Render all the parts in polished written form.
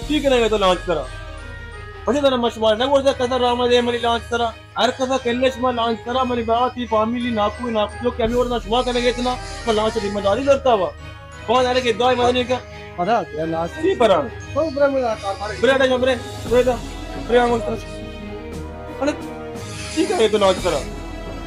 ठीक है तो लॉन्च करा पछे तो मशमार ना बोलता कसा रामदे मनी लॉन्च करा हर कसा केलेश में लॉन्च करा मनी बात ही फैमिली नाकू नाकू के अभी और शुमा करेंगे इतना पर लॉन्च जिम्मेदारी करता हुआ कौन आने के दो मदनी का पता क्या लास्ट ही परा तो ब्रे में ब्रेड है ब्रे ब्रेड ब्रे हम अरे ठीक है तो लॉन्च करा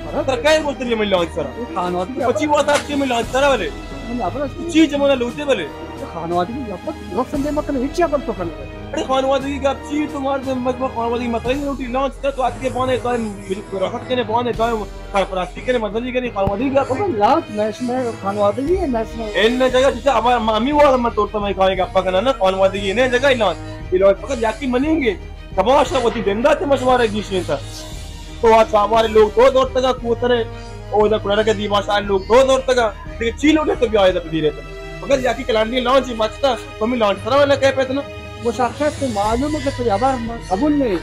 अरे तर काय बोलते ये मैं लॉन्च करा खानवाती पची वो था कि मैं लॉन्च करा वाले मैंने अपना चीज जमाना लूटे वाले खानवाती की जब लोग संजय मक्कन हिच्चा कर तो करने अरे खानवादी की आप चीज तुम्हारे से मतलब खानवादी की मतलब नहीं होती लॉन्च कर तो आज के बने तो मुझे राहत के ने बने तो खानपरास्ती के ने मतलब नहीं करी खानवादी का तो लास्ट मैच में खानवादी की नेशनल इन जगह जिसे हमारा मामी वो मत तोड़ता मैं खाएगा पकना ना खानवादी की ने जगह लॉन्च ये लॉन्च पकड़ जाके मनेंगे तमाशा होती देंदा ते मशवारा की शीन था तो आज हमारे लोग दो दौर तक कूतरे और इधर कुराना के दीवार लोग दो दौर तक लेकिन चील उठे तो भी आए थे धीरे तक अगर जाके कलांडी लॉन्च ही बचता तो मैं लॉन्च करा वाला कह पाते ना वो साक्षात से मालूम है कि तुझे अबर कबूल नहीं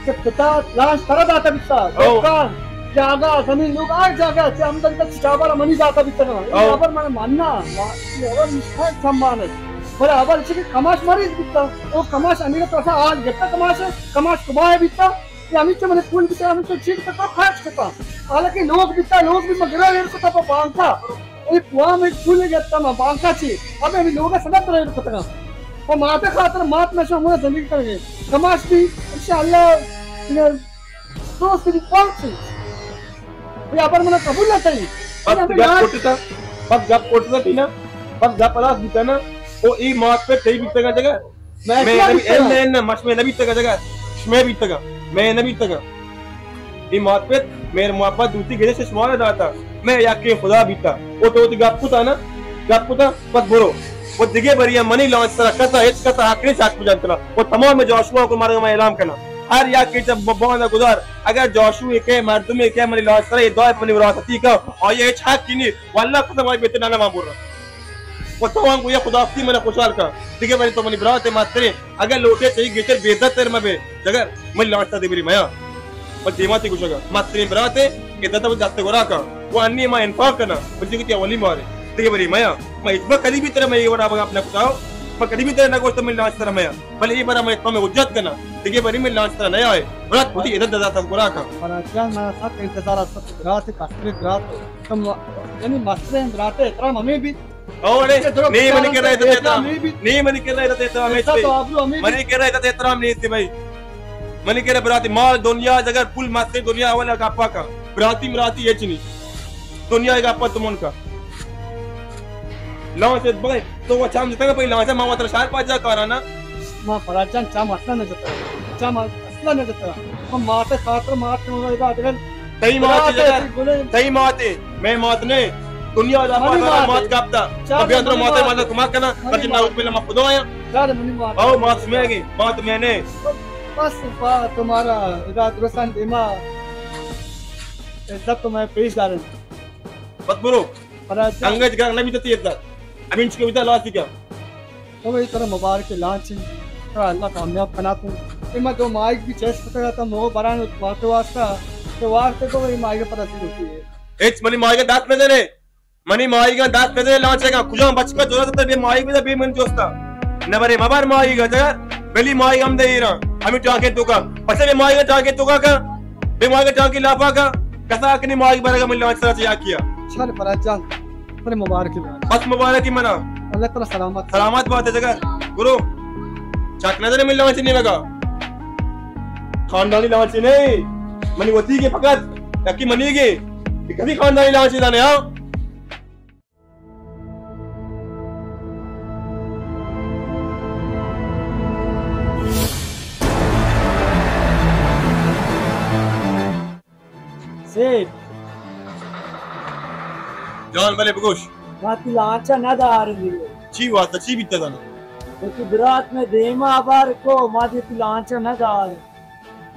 कि पिता लाश करा जाता बिस्ता दुकान जागा जमीन लोग आज जागा से आमदन का चावल मनी जाता बिस्ता ना अबर मैंने मानना ये अबर निष्ठा सम्मान है पर अबर इसे कमाश मारी बिस्ता वो कमाश अमीर तो ऐसा आज कितना कमाश है कमाश कुबा है बिस्ता ये अमित तो मैंने फूल बिस्ता अमित तो चीज तक खर्च करता हालांकि लोग बिस्ता लोग भी मगरा लेर को तो बांका ये कुआं में फूल गया मैं बांका छी अब अभी लोग सदा तरह को तक और माते खातर मात में हम जिंदगी करेंगे कमाश भी इंशाल्लाह दोस्त की पहुंच ये पर मैंने कबूल ना चाहिए अब जब कोटता थी ना अब जब पलास बीता ना वो ई मात पे कई बीता का जगह मैं ना मच में नबी तक जगह मैं बीता का मैं नबी तक ई मात पे मेरे मुआफा दूसरी गेजे से सुमारा जाता मैं याके खुदा बीता वो तो गप था ना गप था पत बोरो वो दिगे बरिया मनी लॉन्च तरह कता इस कता आखिरी साथ में जानता वो तमाम में जोशुआ को मारे मैं ऐलान करना हर या के जब बहुत गुजार अगर जोशुआ के मर्द में के मनी लॉन्च तरह ये दो अपनी विरासती का और ये छाक की नहीं वल्लाह को भाई बेटे नाना बोल रहा वो तमाम को ये खुदाफ्ती मैंने खुशहाल का दिगे बरी तो मनी विरासत मात्रे अगर लोटे चाहिए गेचर बेदत तेरे में जगह मनी लॉन्च दे बरी माया और दीमाती कुछ होगा मात्रे विरासत के दत्ता वो जाते गोरा का वो अन्य मां इन्फाक करना मुझे कितनी अवली मारे दिगे बरी माया मैं इस बार कभी भी तरह मैं ये बड़ा अपने बताओ पर कभी भी तरह ना कोई तो मैं लॉन्च तरह मैं भले ये बड़ा मैं इतना में उज्जत करना देखिए बड़ी मैं लॉन्च तरह नया है बड़ा खुद ही इधर दादा था बुरा का पर क्या मैं सब इंतजार सब रात से कास्ट्रेट रात तुम यानी मास्टर रात है इतना हमें भी और नहीं मैंने कह रहा था नहीं मैंने कह रहा था मैंने कह रहा था इतना नहीं थी भाई मैंने कह रहा बराती माल दुनिया अगर फुल मास्टर दुनिया वाला कापा का बराती मराती ये चीनी दुनिया का आपा तुम उनका लॉन्च बघ तो वो चाम जितना पहिले लॉन्च मामा तर शार पाच जा करा ना मां फराचान चाम असला न जाता चाम असला न जाता हम माते खातर मात में का अगर तई माते मैं मात ने दुनिया दा मात कापता अभी अंदर माते माता कुमार करना पर ना उस पहले मैं खुद आया यार मनी मात आओ मात में गई बात मैंने बस तुम्हारा रात रोशन दिमा इज्जत तो मैं पेश कर बस बुरो फराज अंगज का नबी तती इज्जत अमीन के विदा लासी क्या तो वही तरह मुबारक लांच अल्लाह कामयाब बना तू इमा तो माइक भी चेस्ट पता था नो बरान वास्ते वास्ता तो वास्ते को वही माइक पता सी होती है एच मनी माइक दांत में दे मनी माइक दांत में दे लांचेगा कुजा बचका जोरा तो बे माइक में बे मन जोस्ता नबरे मबार माइक जगर बेली माइक हम दे रहा हमें टाके तुका पसे बे माइक टाके तुका का बे माइक टाके लाफा का कसा कनी माइक बरगा मिल लांच तरह से या किया चल फराज जान बड़े मुबारक बस मुबारक ही मना अल्लाह ताला सलामत सलामत बात है जगह गुरु चक नजर मिल लांच नहीं लगा खानदानी लांच नहीं मनी वती के फकत यकी मनी के कभी खानदानी लांच नहीं हां सेठ जान वाले बगोश बाकी लांचा ना दार मिले ची वास्ता ची बीता था तो गुजरात में देमा बार को मादी तू लांचा ना दार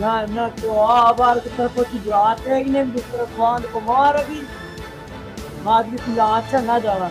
ना तो आ बार की तरफ की गुजरात है कि नहीं दूसरा खान को मार अभी मादी तू लांचा ना दार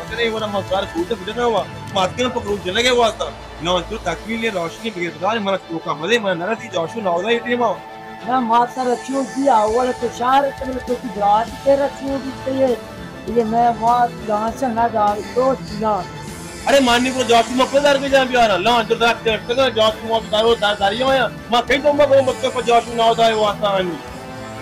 मतलब ये वाला मसाला फूट फूटना हुआ मार्केट में पकड़ू चले गए वास्ता ना तो तकमील ये रोशनी के बाद मन तो का मजे मन ना थी जोशु ना होदा इतनी मां ना माता रखियो की अव्वल तो चार तरह तो गुजरात के रखियो की ये मैं मां लांचा ना दार तो ना अरे माननी को जोशु में पदार के जा भी आ रहा लांच तो तक जोशु में दारो दारियो है मां कहीं तो मैं मतलब पर जोशु ना होदा वास्ता आनी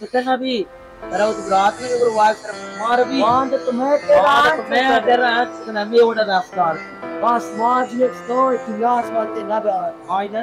कितना भी तेरा उस रात में एक वार कर मार भी बांध तुम्हें तेरा ना मैं उड़ा रफ्तार बस मार ये स्टोरी की लास्ट वाले ना आई ना